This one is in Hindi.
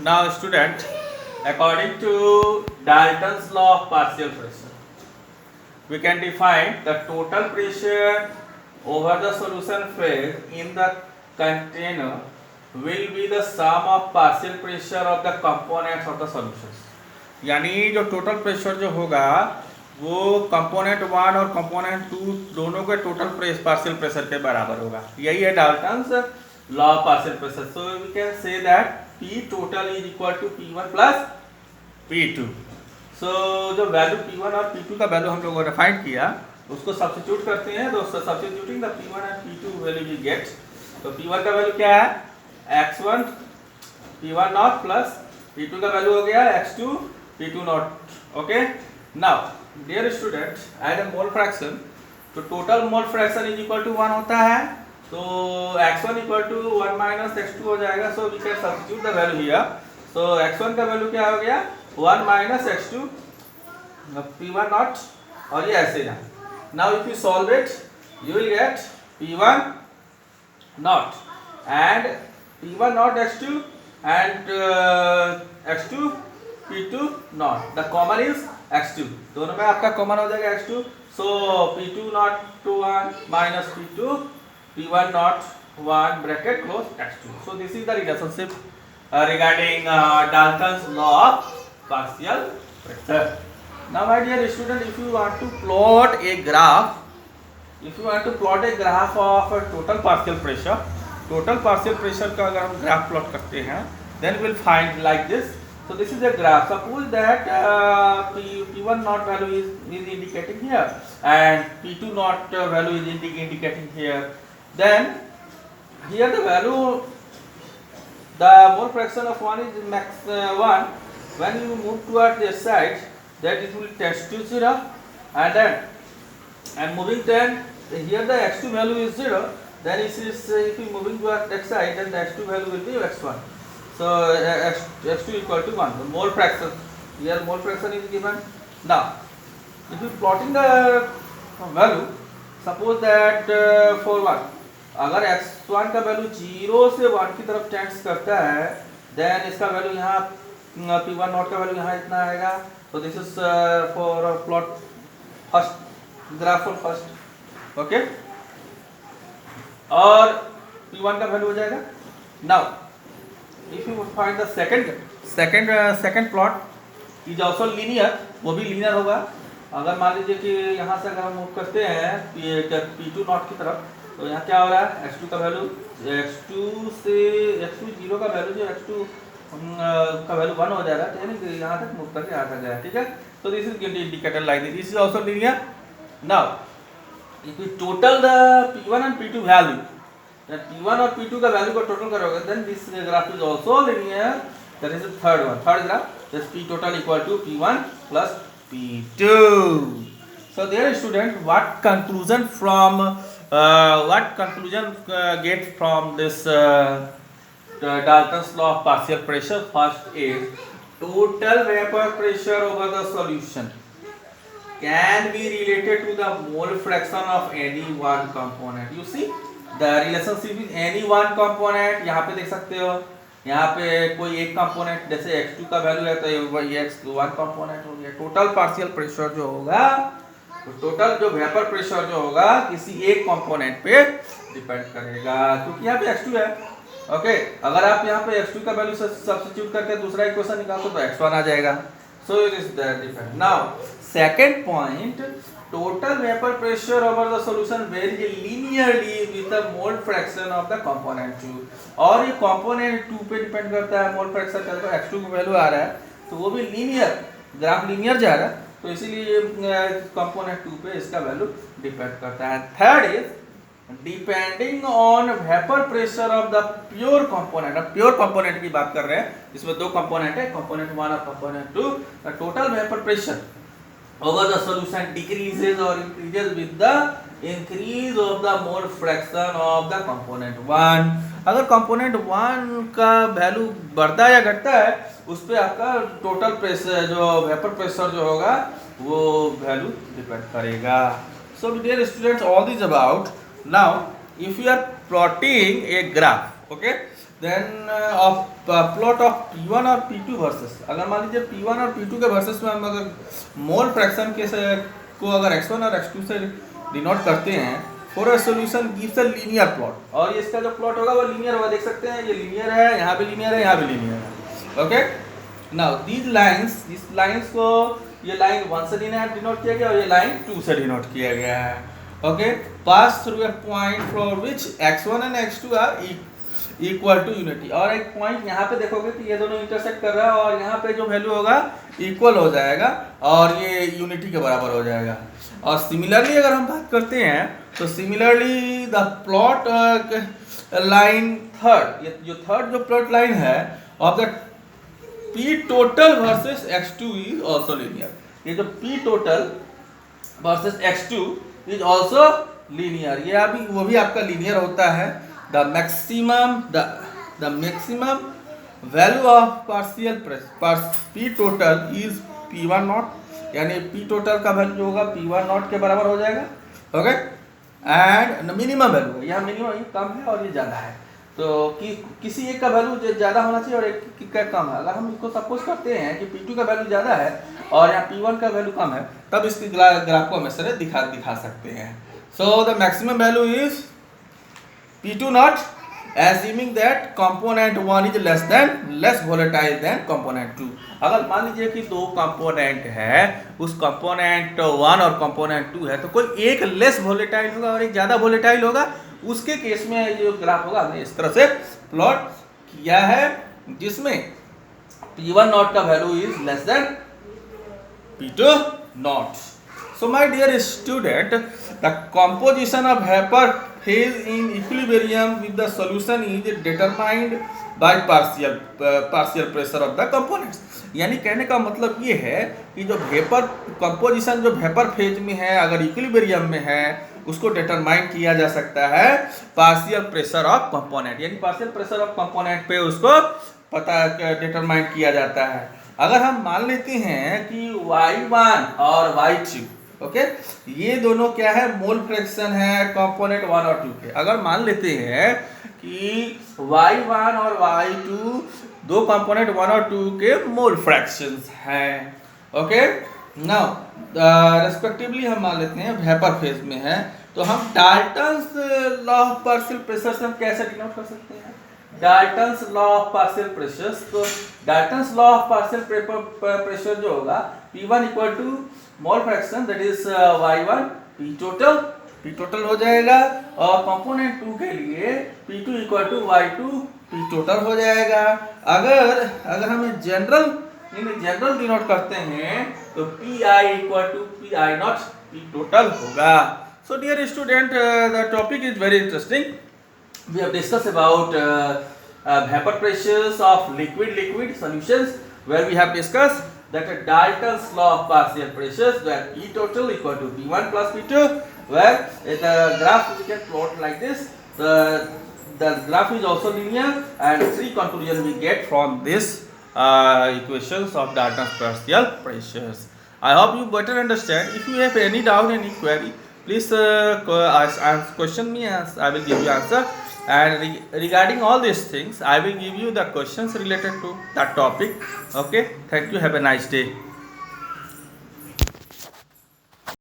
Now, student, according to Dalton's law of partial pressure, we can define the total pressure over the solution phase in the container will be the sum of partial pressure of the components of the solutions. यानी जो टोटल प्रेशर जो होगा वो कंपोनेंट वन और कंपोनेंट टू दोनों के टोटल पार्शियल प्रेशर के बराबर होगा. यही है Dalton's law of partial pressure. So we can say that P total is equal to P1 plus P2. So जो वैल्यू P1 और P2 का वैल्यू हम लोगों ने फाइंड किया उसको सब्स्टिट्यूट करते हैं. दोस्तों substituting the P1 and P2 value we get. तो P1 का वैल्यू क्या है x1 P1 not plus P2 का वैल्यू हो गया x2 P2 naught. Okay. Now dear student as a mole fraction तो total mole fraction is equal to 1 होता है. तो x1 equal to 1 minus x2 हो जाएगा. So we can substitute the value here. So x1 का वैल्यू क्या हो गया 1 माइनस x2 P1 नॉट और ये ऐसे ना. Now if you solve it you will get P1 not and P1 not x2 and x2 P2 not. The common is x2. दोनों में आपका कॉमन हो जाएगा x2. So P2 not to 1 minus P2 P1 not 1 bracket close x2. So this is the relationship regarding Dalton's law of partial pressure. Now my dear student, if you want to plot a graph, of a total partial pressure का अगर हम ग्राफ प्लॉट करते हैं then we'll find like this. So this is a graph. Suppose that P1 not value is indicating here and P2 not value is indicating here. Then here the value, the mole fraction of 1 is max 1. When you move towards this side, that it will tend to 0, and then moving then here the x2 value is 0. Then if you moving towards x side, then the x2 value will be x1. So x2 equal to 1. The mole fraction here, mole fraction is given. Now if you plotting the value, suppose that for 1 अगर x1 का वैल्यू 0 से 1 की तरफ टेंड्स करता है देन इसका वैल्यू यहाँ P1 नॉट का वैल्यू यहाँ इतना आएगा. तो this is for plot first graph for first. Okay. और P1 का वैल्यू हो जाएगा. Now if you find the second plot is also linear. वो भी लीनियर होगा. अगर मान लीजिए कि यहाँ से अगर हम मूव करते हैं P2 नॉट की तरफ तो यहाँ क्या हो रहा है x2 का वैल्यू x2 से x2 0 का वैल्यू जो x2 का वैल्यू 1 हो जाएगा. तो यानी यहाँ तक मूव करके आ सकता है. ठीक है. तो this is indicator like this. This is also linear. Now if you total the P1 and P2 value that P1 और P2 का वैल्यू को टोटल करोगे then this graph is also linear. That is the third graph. This P total equal to P1 plus P2. So dear student, what conclusion get from this Dalton's law of partial pressure? First is total vapor pressure over the solution can be related to the mole fraction of any one component. You see the relationship with any one component. यहाँ पे देख सकते हो. यहाँ पे कोई एक कंपोनेंट जैसे x2 का वैल्यू है तो ये x1 कंपोनेंट हो गया. टोटल पार्शियल प्रेशर जो होगा तो टोटल जो वेपर प्रेशर जो होगा किसी एक कंपोनेंट पे डिपेंड करेगा क्योंकि यहाँ पे x2 है. ओके. अगर आप यहाँ पे x2 का वैल्यू सब्स्टिट्यूट करके दूसरा इक्वेशन निकालो तो x1 आ जाएगा. So it is different. Now second point total vapor pressure over the solution varies linearly with the mole fraction of the component 2. और ये component 2 पे डिपेंड करता है mole fraction का. तो x2 का वैल्यू आ रहा है तो वो भी लीनियर ग्राफ लीनियर जा रहा है तो इसीलिए कंपोनेंट 2 पे इसका वैल्यू डिपेंड करता है. Third is depending on vapour pressure of the pure component. अब प्योर कंपोनेंट की बात कर रहे हैं. इसमें दो कंपोनेंट है कंपोनेंट 1 और component 2. The total vapour pressure over the solution decreases or increases with the increase of the mole fraction of the component 1. अगर कंपोनेंट 1 का वैल्यू बढ़ता या घटता है उस पे आपका टोटल प्रेशर जो वेपर प्रेशर जो होगा वो वैल्यू डिपेंड करेगा. So dear students, all this about. Now if you are plotting a graph, okay, then of plot of P1 और P2 वर्सेस, अगर मान लीजिए P1 और P2 के वर्सेस में हम अगर मोल फ्रैक्शन के से को अगर x1 और x2 से डिनोट करते हैं, for a solution gives a linear plot, और ये इसका जो प्लॉट होगा वो लीनियर होगा, देख सकते हैं ये लीनियर है, यहाँ भी लीनियर है, यहाँ भी लीनियर है। ओके, नाउ दीज लाइंस, इस लाइंस को ये लाइन 1 से डिनोट किया गया और ये लाइन 2 से डिनोट किया गया है। Okay, pass through a point for which x1 and x2 are equal to unity, और एक पॉइंट यहाँ पे देखोगे कि ये दोनों इंटरसेक्ट कर रहा है और यहाँ पे जो वैल्यू होगा इक्वल हो जाएगा और ये यूनिटी के बराबर हो जाएगा। और सिमिलरली अगर हम बात करते हैं तो similarly the plot line third, ये जो थर्ड जो प्लॉट लाइन है of the P total versus x2 is also linear, ये जो P total versus x2 is also linear, ये अभी वो भी आपका लीनियर होता है। the maximum value of partial P total is P1 not, यानी P total का वैल्यू होगा P1 नॉट के बराबर हो जाएगा। ओके, एंड मिनिमम वैल्यू, यहाँ मिनिमम ये कम है और ये ज़्यादा है, तो किसी एक का वैल्यू ज़्यादा होना चाहिए और एक का कम है। अगर हम इसको सपोज करते हैं कि P2 का वैल्यू ज़्यादा है और यहाँ P1 का वैल्यू कम है, तब इसके ग्राफ को हम इस तरह दिखा सकते हैं। So the maximum value is P2 not, assuming that component 1 is less volatile than component 2। अगर मान लीजिए कि दो कंपोनेंट है, उस कंपोनेंट 1 और कंपोनेंट 2 है, तो कोई एक लेस वोलेटाइल होगा और एक ज़्यादा वोलेटाइल होगा, उसके केस में जो ग्राफ होगा हमने इस तरह से प्लॉट किया है, जिसमें P1 नॉट का value is less than P2 not. So my dear student, the composition of vapor phase in equilibrium with the solution is determined by partial pressure of the components। यानी कहने का मतलब ये है कि जो वेपर कंपोजिशन जो वेपर फेज में है, अगर इक्विलिब्रियम में है, उसको डिटरमाइन किया जा सकता है पार्शियल प्रेशर ऑफ कंपोनेंट, यानी पार्शियल प्रेशर ऑफ कंपोनेंट पे उसको पता डिटरमाइन किया जाता है। अगर हम मान लेते हैं कि y1 और y2, ओके, ये दोनों क्या है, मोल फ्रैक्शन है कंपोनेंट 1 और 2 के। अगर मान लेते हैं कि y1 और y2 दो कंपोनेंट 1 और 2 के मोल फ्रैक्शंस हैं, ओके, नाउ रेस्पेक्टिवली हम मान लेते हैं वेपर फेज में है, तो हम Dalton's law of partial pressure से हम कैसे डिनोट कर सकते हैं, Dalton's law of partial pressure. तो Dalton's law of partial pressure जो होगा P1 equal to mole fraction that is y1 P total हो जाएगा, और कंपोनेंट 2 के लिए P2 equal to y2 P total हो जाएगा। अगर हमें जनरल डिनोट करते हैं तो Pi equal to Pi not P total होगा। So dear student, the topic is very interesting. We have discuss about vapor pressures of liquid solutions, where we have discussed that a Dalton's law of partial pressures, where P total equal to P1 plus P2, where the graph we can plot like this. The graph is also linear, and three conclusions we get from this equations of Dalton's partial pressures. I hope you better understand. If you have any doubt, any query, please question me, as I will give you answer. And regarding all these things, I will give you the questions related to that topic. Okay, thank you, have a nice day.